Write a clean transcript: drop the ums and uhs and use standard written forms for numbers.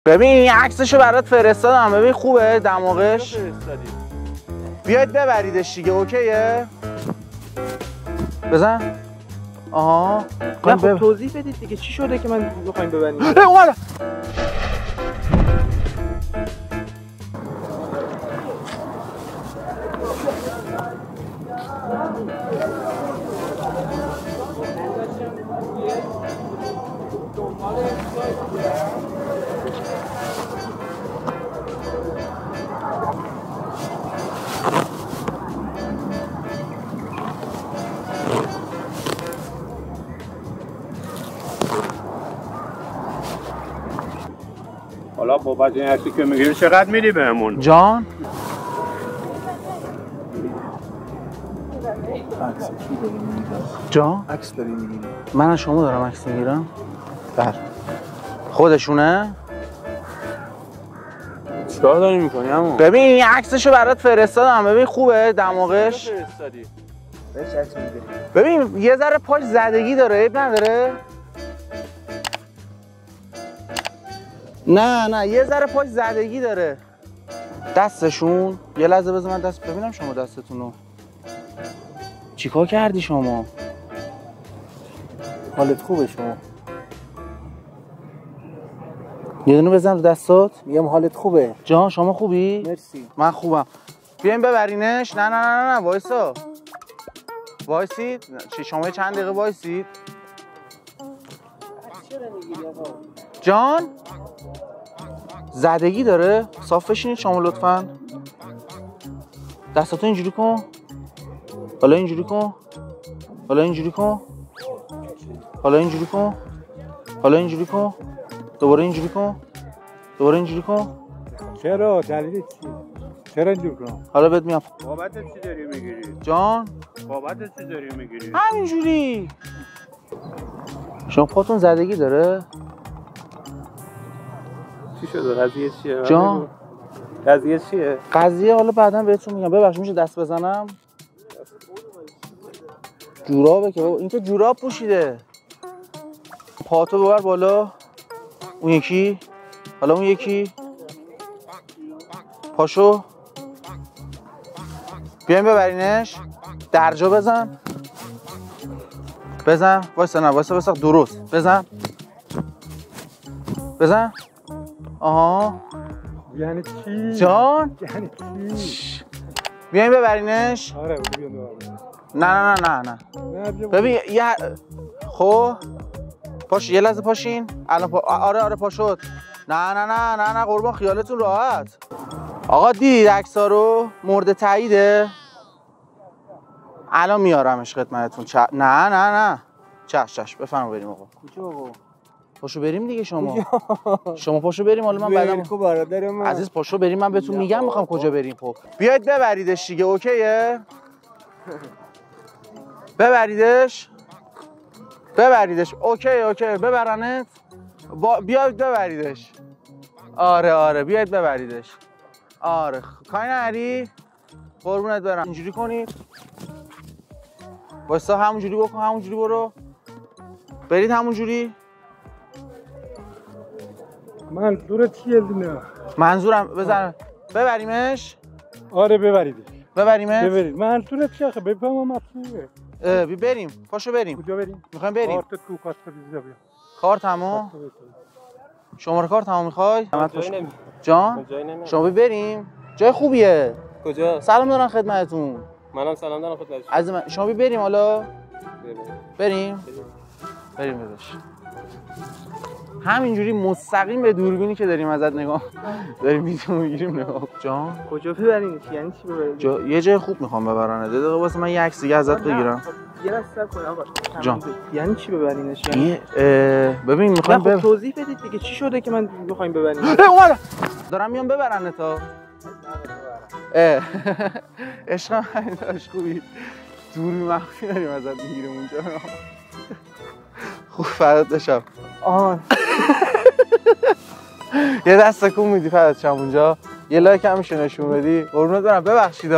ببین این عکسشو برات فرستادم، ببین خوبه دماغش. بیاید ببریدش دیگه. اوکیه بزن. آها نه خب توضیح بدید دیگه چی شده که من بخوایم ببریم. اومد. حالا بابت این عکسی که میگیری چقدر میدی بهمون؟ جان جان عکس داری میگیری؟ من از شما دارم عکس میگیرم؟ بله. خودشونه؟ چیکار داری میکنی عمو؟ ببین این عکسشو برات فرستادم، ببین خوبه دماغش. فرستادی؟ بهش عکس میگیری؟ ببین یه ذره پاش زدگی داره، عیب نداره؟ نه یه ذره پاش زدگی داره. دستشون یه لحظه بذار من دست ببینم شما دستتونو. چیکار کردی شما؟ حالت خوبه شما؟ یه دونه بزن رو دستات. میگم حالت خوبه؟ جان شما خوبی؟ مرسی. من خوبم. بیاین ببرینش. نه وایسا. وایسید. شما چند دقیقه وایسید. جان زدگی داره. صاف بشینید شما لطفاً. دستاتو اینجوری کن. حالا اینجوری کن. حالا اینجوری کن. حالا اینجوری کن. حالا اینجوری کن. دوباره اینجوری کن. دوباره اینجوری کن. چرا؟ دلیل چی؟ چرا اینجور کنم؟ حالا بهت میام. بابت چی داری میگیری؟ جان بابت چی داری میگیری؟ همینجوری. شما پاتون زدگی داره؟ چی شده؟ قضیه چیه؟ جان قضیه چیه؟ قضیه حالا بعدا بهتون میگم. ببخشید میشه دست بزنم؟ جورابه که بابا، این که جوراب پوشیده. پاتو ببر بالا. اون یکی. حالا اون یکی. پاشو. بیاین ببرینش. درجا بزن. بزن. وایسا نه وایسا درست. بزن. بزن. آها. یعنی چی؟ جان یعنی چی؟ بیاین ببرینش. آره بیام ببرم. نه ببین یه خب پاش یه لحظه پاشین الان آره پا شد. نه قربان خیالتون راحت. آقا دیدید عکس‌ها رو؟ مورد تاییده. الان میارمش خدمتتون. نه چش بفرما بریم آقا. کجا آقا؟ پاشو بریم دیگه شما پاشو بریم. حالا من بعدم کو برادر من عزیز پاشو بریم، من بهتون میگم میخوام کجا بریم. خب بیاید ببریدش دیگه. اوکیه ببریدش. اوکی ببرنت. بیاید ببریدش. آره بیاید ببریدش. آره کاری نری قربونت برم. اینجوری کنید. وایسا همونجوری بکن. همونجوری برو. برید همونجوری. منظورت چیه دینا؟ منظورم بزن ببریمش. آره ببریدش. ببریمش. ببرید. منظورت چیه؟ بفهمم مطلوبه. بریم. پاشو بریم. کجا بریم؟ میخوایم بریم. کارت تو کارت بیا. کارتمو. شماره کارتمو میخوای؟ جان شما بریم. جای خوبیه. کجا؟ سلام دارم خدمتتون. منم سلام دارم خدمتتون. عزیز من شما بریم حالا. بریم داداش. همینجوری مستقیم به دوربینی که داریم ازت نگاه داریم ویدیو میگیریم نگاه. جان کجا ببرین؟ یعنی چی ببرین؟ یه جای خوب میخوام ببرنه. دقیقه واسه من یه عکس دیگه ازت بگیرم. یه لحظه صبر کن آقا. جان یعنی چی ببرینش؟ یعنی ببین میخوام خب توضیح بدید دیگه چی شده که من بخوایم ببریم. اومد دارم میام ببرنه تا عشق من داش خوبی. دوربین مخفی داریم ازت میگیریم اونجا. خوب فدات بشم. یه دست تکون میدی فدات شم اونجا. یه لایک هم میشه نشون بدی. قربونت برم. ببخشید